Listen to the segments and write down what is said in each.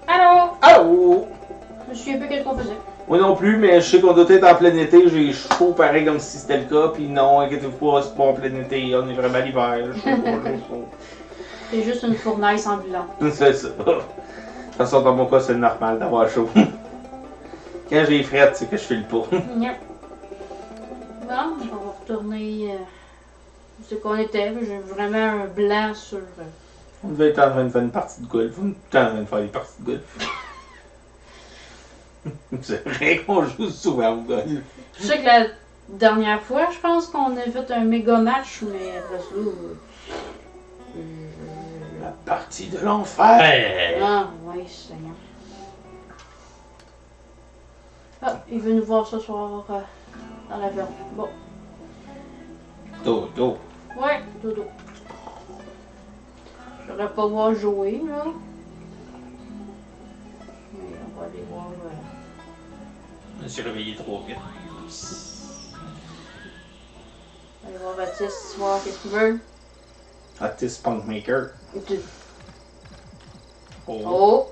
Allô? Allô? Je me souviens plus qu'est-ce qu'on faisait. Moi non plus, mais je sais qu'on doit être en plein été. J'ai chaud pareil comme si c'était le cas. Puis non, inquiétez-vous pas, c'est pas en plein été. On est vraiment l'hiver. Je sais pas, j'ai chaud. C'est juste une fournaise ambulante. C'est ça. De toute façon, dans mon cas, c'est normal d'avoir chaud. Quand j'ai frette, c'est que je file pas. Yep. Bon, on va retourner où c'est qu'on était. J'ai vraiment un blanc sur... On devait être en train de faire une partie de golf. On est en train de faire des parties de golf. C'est vrai qu'on joue souvent au golf. Je sais que la dernière fois, je pense qu'on a fait un méga match, mais après ça... La partie de l'enfer! Ah, oui, Seigneur. Ah, il veut nous voir ce soir dans l'avion. Bon. Dodo. Ouais, dodo. Je devrais pas voir jouer, là. Mais on va aller voir... Je me suis réveillé trop vite. On va aller voir Baptiste, voir qu'est-ce qu'il veut. Artist Punk Maker. Oh. Oh!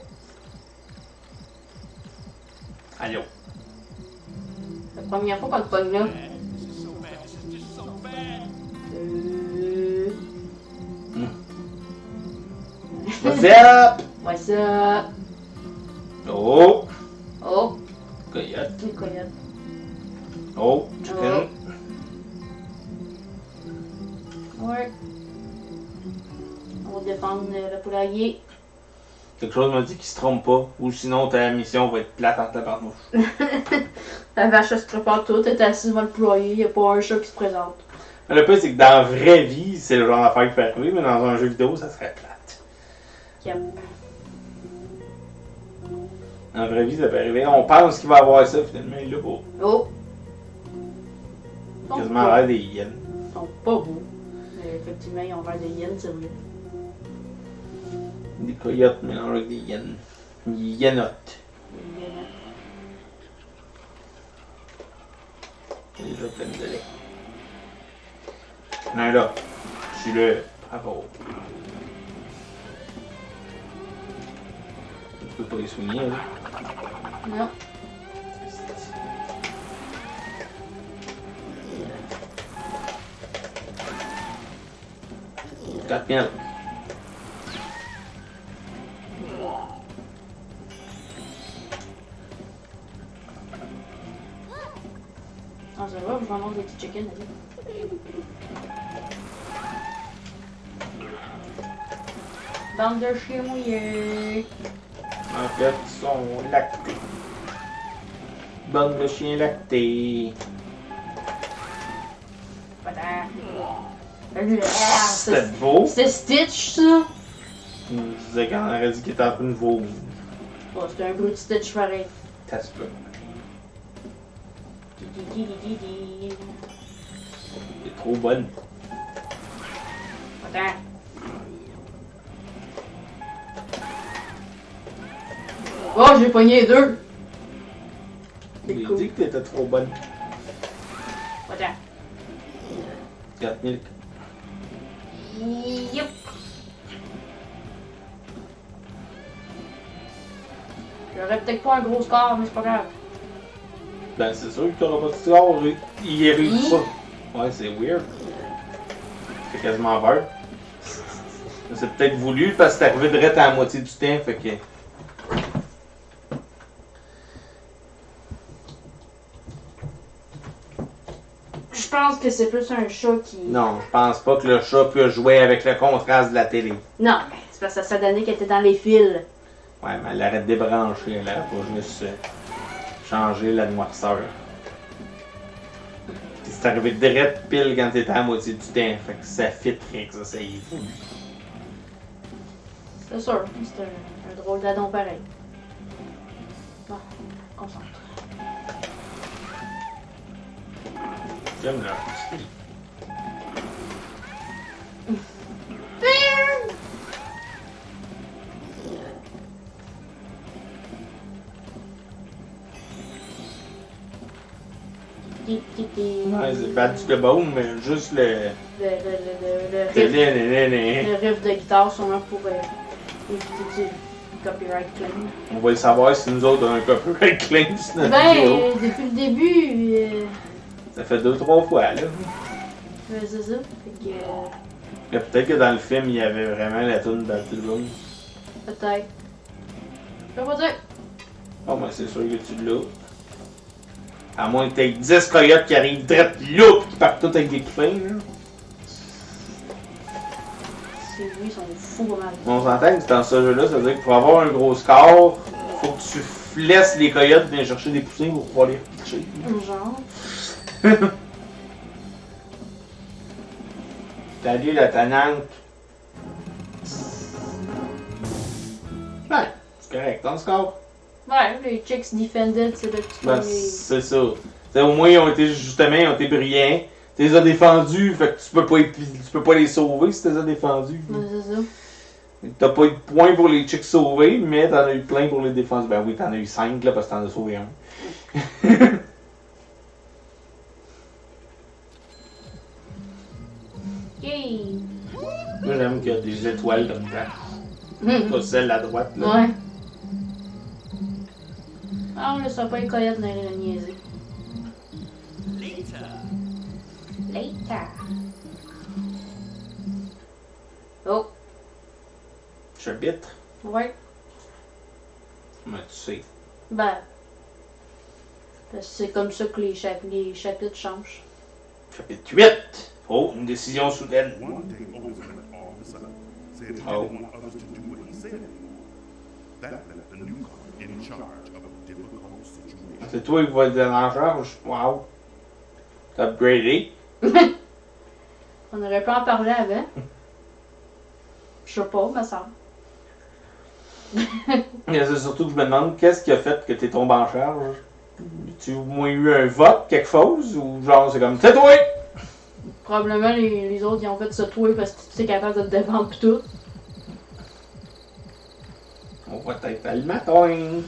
Allô. La première fois qu'on te pogne là. What's up? What's up? Oh. Oh! Coyote. Une coyote. Oh. Chicken. Ouais. On va défendre le poulailler. Quelque chose m'a dit qu'il se trompe pas. Ou sinon ta mission va être plate en tabarnouche. La vache, elle se prépare tout. Elle est assise devant le poulailler. Il n'y a pas un chat qui se présente. Mais le pire, c'est que dans la vraie vie, c'est le genre d'affaire qui peut arriver, mais dans un jeu vidéo, ça serait plate. Yep. Dans la vraie vie, ça peut arriver. On pense qu'il va avoir ça, finalement, il l'a pas. Oh! Quasiment l'air des hyènes. Ils sont pas beaux. Mais effectivement, ils ont l'air des hyènes, c'est vrai. Des coyotes mélangés avec des hyènes. Des hyénotes. Des hyènes. Déjà plein de lait. Non, là. Je suis là. Bravo. Tu peux pas les soigner, là. Non. 4000. Ah, ça va, je vais manger des petits chickens, allez. Bande de chiens mouillés. En fait, ils sont lactés. Bande de chiens lactés. Voilà. C'était beau. C'est Stitch, ça? Je disais quand on aurait dit qu'il était en train de vomir. Bon, c'était un gros Stitch pareil. Ça se peut. Di. Elle est trop bonne. Attends. Oh, j'ai pogné deux. C'est J'ai cool. dit que t'étais trop bonne. Attends. 4000. Yup. J'aurais peut-être pas un gros score, mais c'est pas grave. Ben, c'est sûr que t'auras pas de score. Il est réussi pas. Ouais, c'est weird. C'est quasiment vert. C'est peut-être voulu parce que c'est arrivé direct à la moitié du temps, fait que. Je pense que c'est plus un chat qui... Non, je pense pas que le chat peut jouer avec le contraste de la télé. Non, c'est parce que ça donnait qu'elle était dans les fils. Ouais, mais elle aurait débranché, elle aurait pas juste changé la noirceur. Puis c'est arrivé direct pile quand t'étais à la moitié du temps, fait que ça fitterait que ça y est voulu. C'est sûr, c'est un drôle d'adon pareil. Bon, concentre. J'aime leur petit. Di, di, été. Ouais, c'est battu de baume, mais juste le. Le riff de guitare, sûrement pour éviter du copyright claim. On va le savoir si nous autres on a un copyright claim sur notre vidéo. Depuis le début, Ça fait 2-3 fois, là. c'est ça. Fait que. Mais peut-être que dans le film, il y avait vraiment la toune battu de baume. Peut-être. Je peux pas dire. Oh, ben c'est sûr que tu l'as. À moins que t'aies 10 coyotes qui arrivent direct là, pis qui partent tous avec des coupins, là. C'est lui, ils sont fous pas mal. On s'entend que dans ce jeu-là, ça veut dire que pour avoir un gros score, faut que tu laisses les coyotes venir chercher des poussins pour pouvoir les pitcher. Genre. Salut la tannante. Ouais, c'est correct, ton score. Ouais, les chicks defended, c'est le petit Ben, premier. c'est ça. T'sais, au moins, ils ont été brillants. Tu les as défendus, fait que tu peux pas les sauver si tu les as défendus. Ouais, c'est ça. T'as pas eu de points pour les chicks sauvés, mais t'en as eu plein pour les défendus. Ben oui, t'en as eu 5 là parce que t'en as sauvé un. Yay! Moi j'aime qu'il y a des étoiles comme ça. Pas celle à droite là. Ouais. Ah, on laisse pas les coyotes dans les niaiser. Later. Oh, Chapitre. ouais. Mais tu sais. Ben. Parce que c'est comme ça que les chapitres changent. Chapitre 8. Oh, une décision soudaine. One day, Ozen all of a sudden said he Oh. didn't want others to do what he said. That left the newcomer in charge of a difficult situation. C'est toi qui vas être en charge. Wow. T'as upgradé. On aurait pu en parler avant. Je sais pas, ma soeur. Mais c'est surtout que je me demande qu'est-ce qui a fait que t'es tombé en charge. Tu as au moins eu un vote, quelque chose, ou genre c'est comme c'est toi! Probablement les autres ils ont fait se tuer parce que tu es capable de te défendre pis tout. On va être le matin.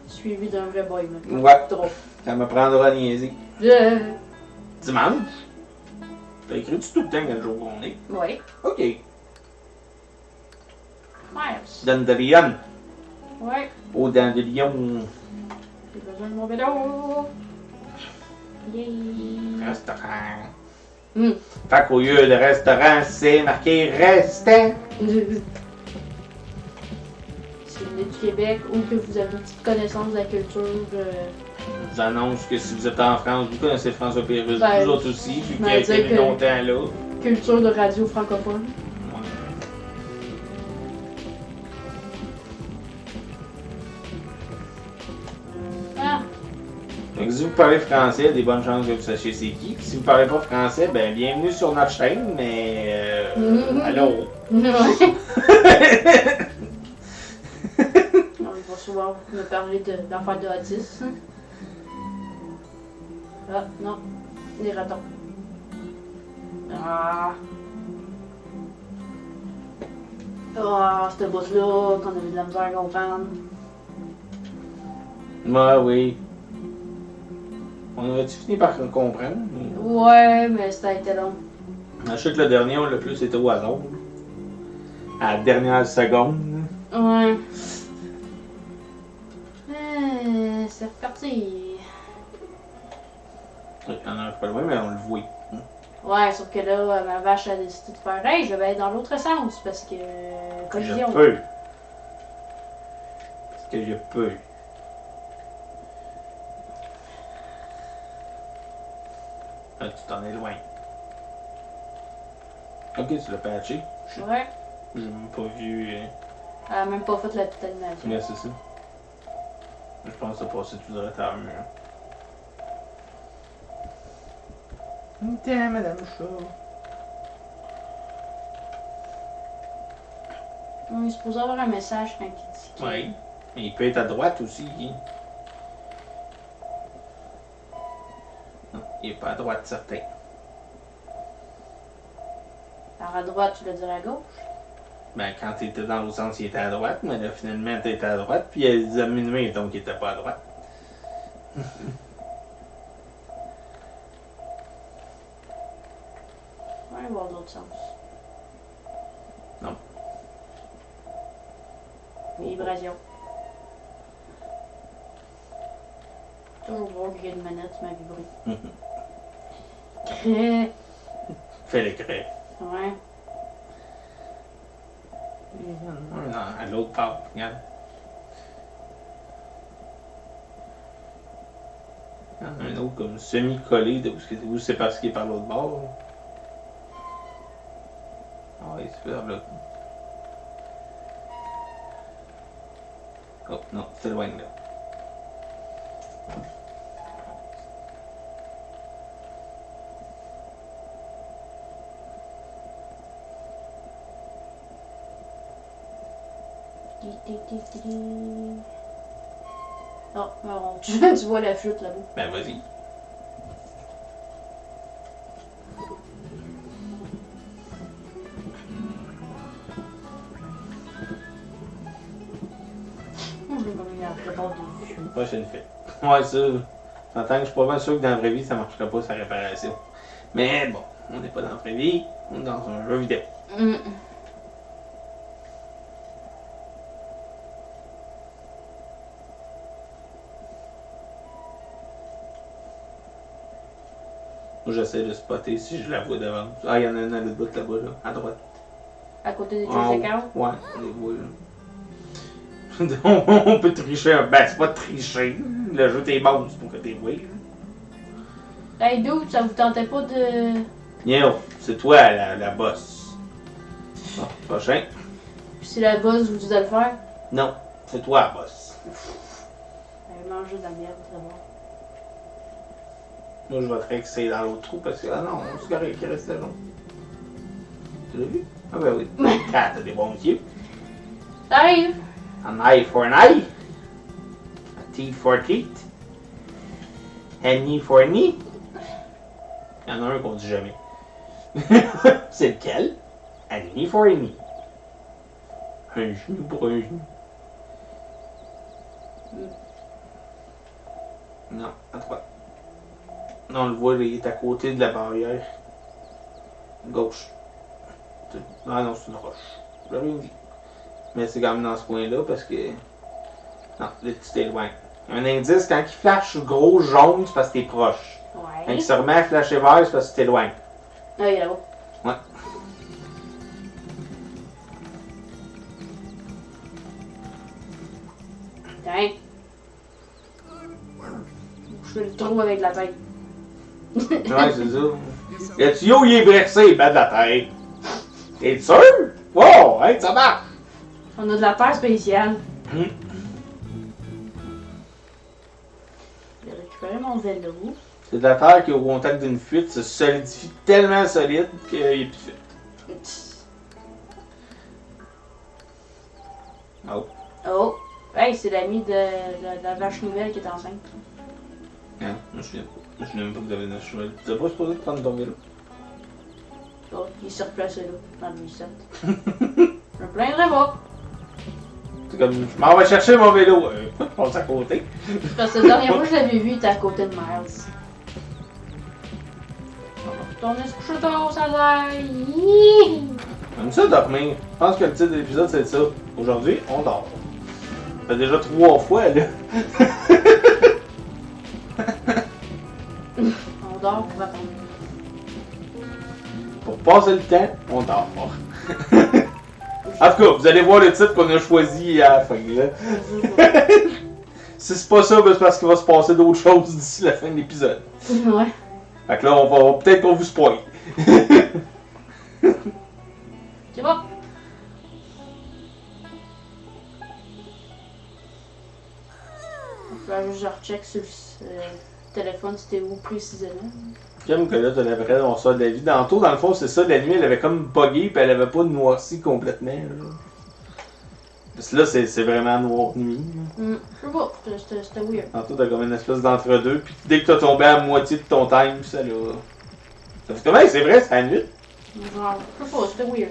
Suivi d'un vrai boy maintenant. Ouais. Trop. Ça me prendra à niaiser. Je... Dimanche? T'as écrit-tu tout le temps quel jour on est? Ouais. Ok. Miles. Dandelion. Ouais. Au Dandelion. J'ai besoin de mon vélo. Yay. Restaurant. Hmm. Fait qu'au lieu de restaurant, c'est marqué restant. Si vous venez du Québec ou que vous avez une petite connaissance de la culture, Je vous annonce que si vous êtes en France, vous connaissez François Pérusse, Ben, vous autres aussi, vu qu'il ben, a été dire mis que- longtemps là. culture de radio francophone. Ouais. Ah, Donc si vous parlez français, il y a des bonnes chances que vous sachiez c'est qui. Puis si vous parlez pas français, ben bienvenue sur notre chaîne, mais allô. ouais. On va souvent me parler d'affaires de Otis. Ah, non. Des ratons. Ah. Ah, cette bout-là qu'on avait de la misère à comprendre. Ouais, oui. On aurait-tu fini par comprendre? Ouais, mais ça a été long. Je sais que le dernier, on l'a plus été au hasard. À la dernière seconde. Ouais. C'est reparti. Il y en a pas loin, mais on le voit. Ouais, sauf que là, ma vache a décidé de faire hey, je vais aller dans l'autre sens parce que. Je Collision. peux. Parce que je peux. Ah, tu t'en es loin. Ok, tu l'as patché. Ouais. J'ai même pas vu. Elle a même pas fait la petite animation. Mais c'est ça. Je pense que ça passait tout droit à un mur. Tiens, Madame Chat. On est supposé avoir un message quand il dit que. Oui. Mais il peut être à droite aussi. Hein. Non, il est pas à droite, certain. Alors à droite, tu le dirais à gauche. Ben, quand t'étais dans l'autre sens, il était à droite, mais là, finalement, t'étais à droite, puis il les a minuit, donc il était pas à droite. On va aller voir d'autres sens. Non. Vibration. Toujours voir qu'il y a une manette qui m'a vibré. Très. Fais l'écran. Ouais. Non, à l'autre part, regarde. Un autre comme semi-collé de où c'est parce qu'il est par l'autre bord. Ah oui, c'est vers là. Oh non, c'est loin là. Oh, alors, tu vois la flûte là-bas. Ben vas-y. Je vais pas venir après bord des flûtes. Prochaine fois. Ouais, ça. J'entends que je suis pas mal sûr que dans la vraie vie, ça marcherait pas sa réparation. Mais bon, on n'est pas dans la vraie vie, on est dans un jeu vidéo. Moi, j'essaie de spotter si je la vois devant. Ah, il y en a une à l'autre bout là-bas, là, à droite. À côté des En haut. écarts. Ouais, on les voit là. On peut tricher un. Ben, c'est pas tricher. Le jeu t'es bon, c'est pour que t'es vois. Hey dude, ça vous tentait pas de. Yo, c'est toi la boss. Bon, prochain. Puis si la boss vous dit de le faire, Non, c'est toi la boss. elle manger de la merde, c'est bon. Moi, je vais te rexer dans l'autre trou parce que. Ah non, c'est correct qui reste là, non. Tu l'as vu? Ah ben oui. Ah, t'as des bons yeux. Ça arrive! An eye for an eye. A teeth for teeth. A knee for a knee. Il y en a un qu'on dit jamais. C'est lequel? A knee for a knee. Un genou pour un genou. Non, à droite. Non, on le voit, il est à côté de la barrière. Gauche. Ah non, c'est une roche. Je rien dit. Mais c'est quand même dans ce coin-là parce que. Non, là, tu t'es loin. Un indice, quand il flash gros jaune, c'est parce que t'es proche. Quand Ouais. il se remet à flasher vert, c'est parce que t'es loin. Ah, il est là-bas. Ouais. Tiens. Je fais le trou avec la tête. Ouais, c'est ça. Le tuyau, il est versé, il bat de la tête. T'es sûr? Wow, hey, ça marche! On a de la terre spéciale. Hum. J'ai récupéré mon vélo. C'est de la terre qui, au contact d'une fuite, se solidifie tellement solide qu'il n'y a plus de fuite. Oh. Oh! Hey, c'est l'ami de la vache nouvelle qui est enceinte. Non, je me souviens pas. Je me souviens même pas que vous avez une cheval. Tu n'as pas supposé de prendre ton vélo? Oh, il s'est replacé là, dans le 17. Je me plaindrai pas. C'est comme, je m'en vais chercher mon vélo. Pourquoi tu passes à côté? Parce que la dernière fois que je l'avais vu, il était à côté de Miles. On va retourner se coucher tard, ça a l'air. J'aime ça dormir. Je pense que le titre de l'épisode c'est ça. Aujourd'hui, on dort. Ça fait déjà 3 fois là. On dort pour attendre. Pour passer le temps, on dort. En tout cas, vous allez voir le titre qu'on a choisi à la fin. Là. Si c'est pas ça, ben c'est parce qu'il va se passer d'autres choses d'ici la fin de l'épisode. Ouais. Fait que là, on va peut-être qu'on vous spoil. C'est bon. Là, je recheck sur le téléphone, c'était où précisément. J'aime que là, t'as l'impression qu'on sort de la vie. Tantôt, dans le fond, c'est ça, la nuit, elle avait comme bugué, puis elle avait pas noirci complètement. Là. Parce que là, c'est vraiment noir nuit. Je sais pas, c'était weird. Tantôt, t'as comme une espèce d'entre-deux, puis dès que t'as tombé à moitié de ton time, ça là. Ça fait comment? C'est vrai, c'est la nuit. Genre, je sais pas, c'était weird.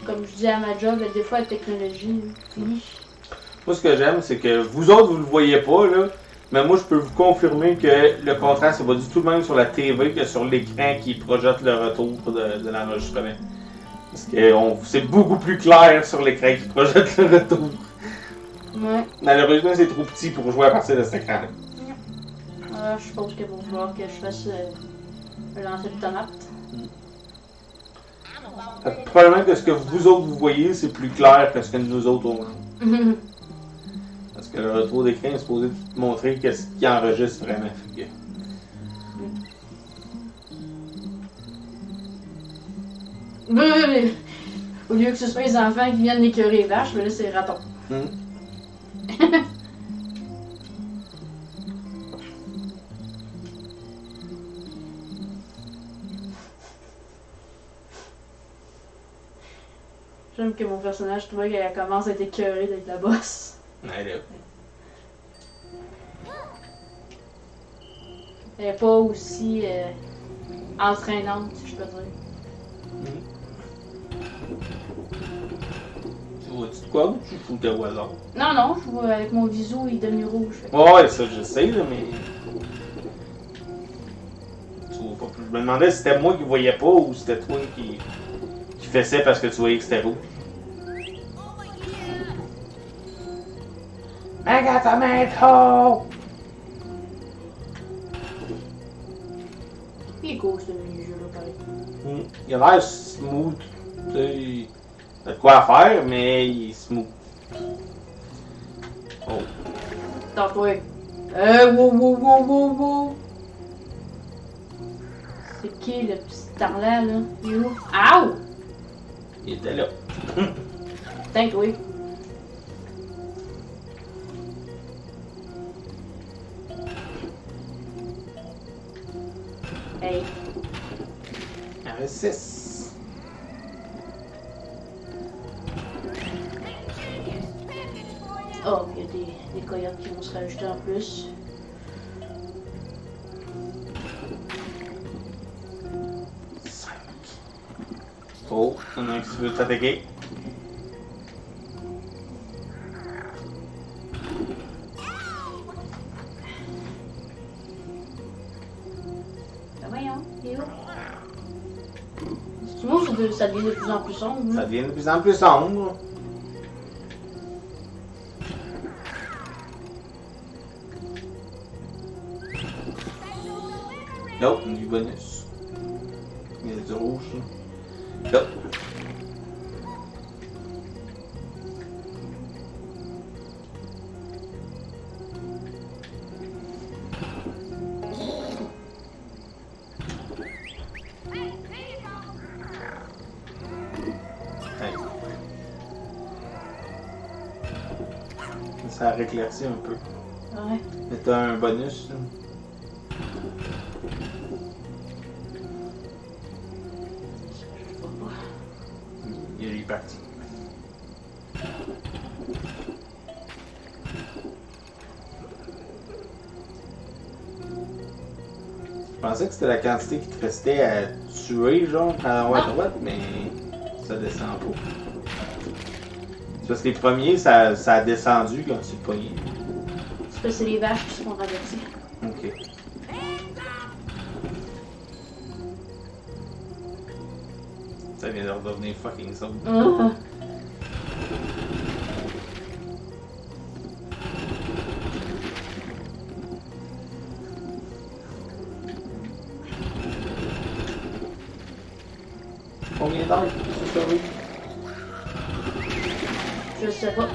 comme je dis à ma job, des fois la technologie, oui. Moi, ce que j'aime, c'est que vous autres, vous le voyez pas, là. Mais moi, je peux vous confirmer que le contraste, c'est pas du tout le même sur la TV que sur l'écran qui projette le retour de l'enregistrement. Parce que c'est beaucoup plus clair sur l'écran qui projette le retour. Ouais. Malheureusement, c'est trop petit pour jouer à partir de cet écran-là. Je suppose qu'il va falloir que je fasse un lancer de tomate. Probablement que ce que vous autres vous voyez, c'est plus clair que ce que nous autres on voit. Parce que le retour d'écran est supposé te montrer qu'est-ce qui enregistre vraiment. Au lieu que ce soit les enfants qui viennent écœurer les vaches, mais là c'est les ratons. J'aime que mon personnage, tu vois, qu'elle commence à être écœurée d'être la boss. Ouais, là. Elle est pas aussi entraînante, si je peux dire. Tu vois-tu de quoi ou tu fous au hasard? Non, je vois avec mon visou, il est devenu rouge. Fait. Ouais, ça je sais, là, mais. Tu vois pas plus. Je me demandais si c'était moi qui voyais pas ou c'était toi qui fessais parce que tu voyais que c'était rouge. I got a manhole! Il est cool ce mini-jeu là, pareil. Il a l'air smooth. Tu sais, il a de quoi faire, mais il est smooth. Oh. Attends-toi. Wow. C'est qui le petit starlet là? Il est où? Ow! Il était là. Putain, toi. Hey. Il y en avait 6. Oh, il y a des coyotes qui vont se rajouter en plus. Oh, il y en a un qui veut t'attaquer. Ben voyons, il est où? C'est bon, ça devient de plus en plus sombre. Ça devient de plus en plus sombre. Oh, du bonus. Il y a du rouge. Là. Oh. Hey. Ça a réclairci un peu. Ouais. Mais t'as un bonus. Là. Il est parti. Je pensais que c'était la quantité qui te restait à tuer, genre, à droite, mais ça descend pas. C'est parce que les premiers, ça a descendu quand tu le pognais. C'est parce que c'est les vaches qui se font ravertir. Ok. Ça vient de redevenir fucking sombre. Combien d'heures tu survis? Je sais pas.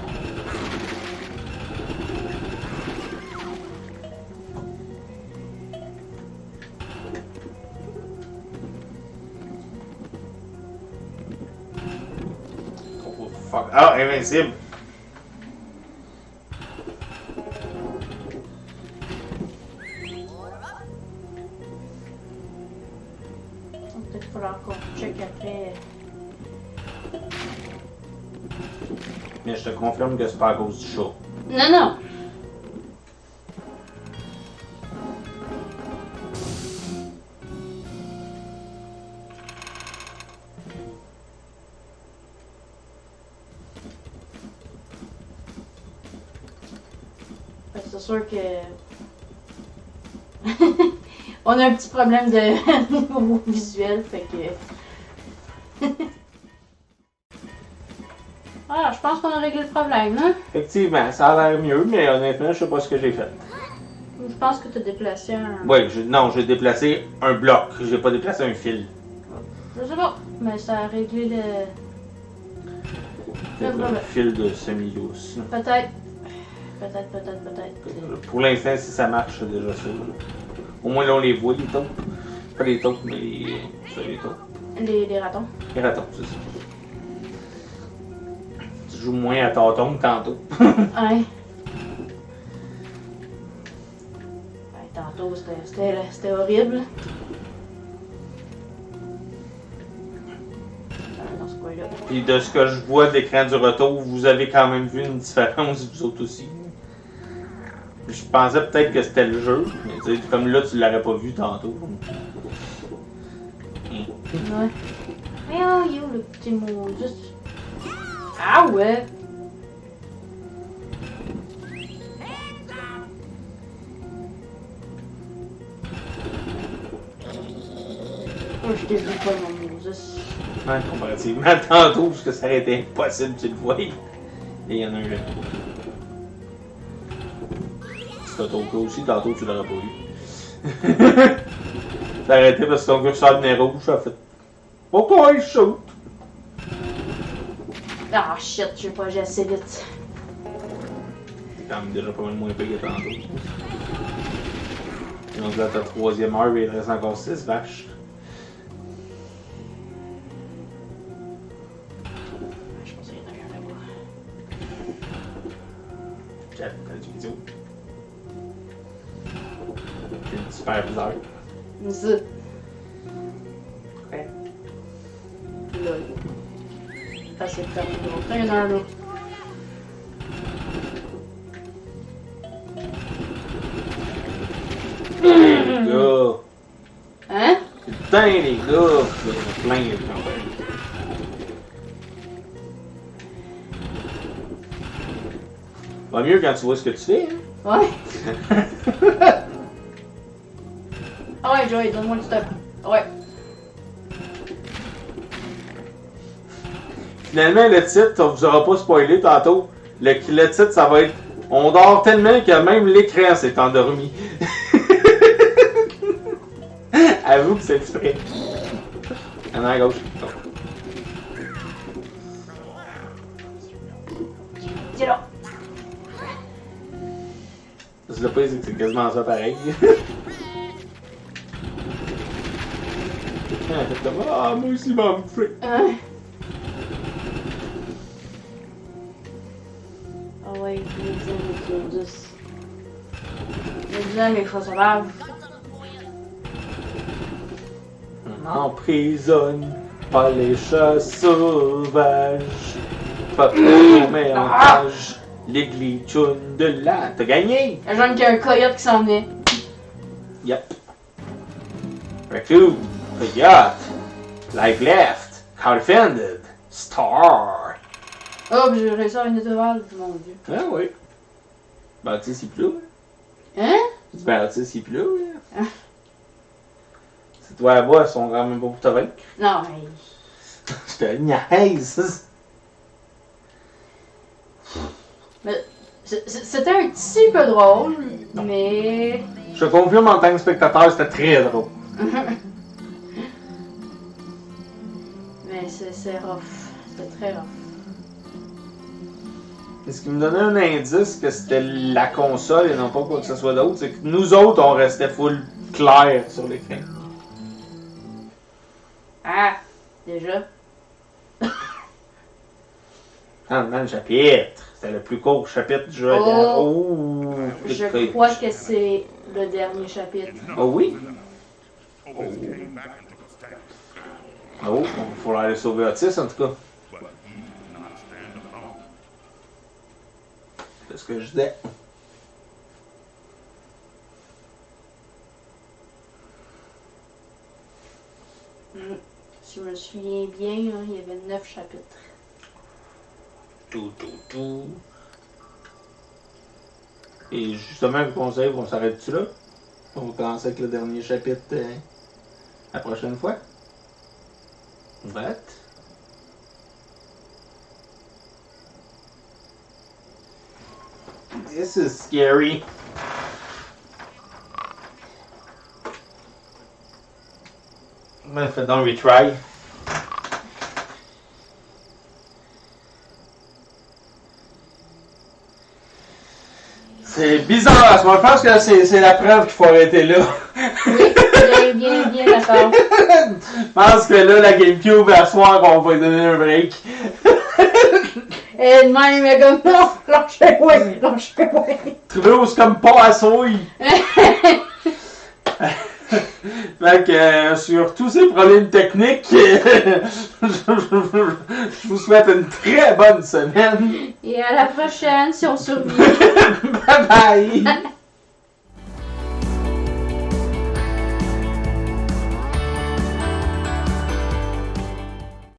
Oh fuck. Ah, invincible! Peut-être qu'il faudra qu'on check après. Mais je te confirme que c'est pas à cause du chat. Non! c'est sûr que. On a un petit problème de niveau visuel, fait que. Ah, je pense qu'on a réglé le problème, là. Effectivement, ça a l'air mieux, mais honnêtement, je sais pas ce que j'ai fait. Je pense que t'as déplacé un. Oui, non, j'ai déplacé un bloc. J'ai pas déplacé un fil. Je sais pas, mais ça a réglé le. C'est voilà. un fil de semi-lousse. Peut-être. Peut-être. Pour l'instant, si ça marche, c'est déjà ça. Au moins, là, on les voit, les taupes. Pas les taupes, mais les. Ça, les taupes. Les ratons. Les ratons, c'est ça. Tu joues moins à tâton que tantôt. Ouais. Tantôt, c'était horrible. Dans ce coin-là. Puis de ce que je vois de l'écran du retour, vous avez quand même vu une différence, vous autres aussi. Je pensais peut-être que c'était le jeu, mais tu sais, comme là, tu l'aurais pas vu tantôt. Ouais. Mais oh, yo, le petit mot, juste. Ah ouais! Oh, je t'ai vu pas, mon Moses. Ouais, comparativement à tantôt, parce que ça aurait été impossible que tu le voies. Et il y en a un là. C'était ton cas aussi, tantôt tu l'aurais pas vu. T'as arrêté parce que ton curseur venait rouge, ça a fait. Pourquoi il shoot? Ah shit, j'ai pas agi assez vite. C'est quand même déjà pas mal moins payé que tantôt. Donc là, ta troisième heure, il reste encore 6 vaches. Je pense qu'il y en a un là-bas. Chat, t'as du vidéo. C'est une super bizarre. Z. Ouais. Lol. Facile de terminer l'autre. Il y en a un là. Les gars! Hein? Putain, les gars! Il y en a plein, les gars. Va mieux quand tu vois ce que tu fais, hein? Ouais. Ah ouais, Joey, donne-moi le stop. Ouais. Finalement, le titre, on vous aura pas spoilé tantôt. Le titre, ça va être On dort tellement que même l'écran s'est endormi. Avoue que c'est exprès. En à gauche. Dis là. Je le pire, c'est que c'est quasiment ça pareil. Ah, moi aussi, m'a bouffé. Hein? Ah ouais, les hommes et tous. Les hommes et chats sauvages. On emprisonne pas les chats sauvages. Pas pour mais en cage. Les glitchounes de là. T'as gagné! La jeune qui a un coyote qui s'en venait. Yep. Raccoon. Coyote. Life left. How defended. Star. Oh, j'ai réussi à une étoile, mon dieu. Ah oui. Baptiste, il est plus là. Hein? Je dis Baptiste, il est plus là. Hein? C'est toi là-bas, ils sont quand même pas pour te vaincre. Non, mais. Je te niaise. Mais c'était un petit peu drôle, mais. Je te confirme en tant que spectateur, c'était très drôle. Mais c'est rough. C'était très rough. Et ce qui me donnait un indice que c'était la console et non pas quoi que ce soit d'autre, c'est que nous autres, on restait full clair sur l'écran. Ah, déjà. Ah, le chapitre. C'était le plus court chapitre du jeu. Oh. Je crois que c'est le dernier chapitre. Oh oui? Otis came back and took a stand, Oh, il faut aller sauver Otis en tout cas. but he did not stand alone. C'est ce que je disais. Si je me souviens bien, là, il y avait 9 chapitres. Tout. Et justement, je vous conseille, on s'arrête-tu là? On va commencer avec le dernier chapitre la prochaine fois. What? This is scary. Ben, fais donc retry. C'est bizarre, moi je pense que c'est la preuve qu'il faut arrêter là. Oui, bien d'accord. Je pense que là, la GameCube, à soir, on va lui donner un break. Et de même, mais comme non, lâchez-moi. Trouver c'est comme pas à souille. Fait que sur tous ces problèmes techniques, je vous souhaite une très bonne semaine. Et à la prochaine si on survit. Bye bye!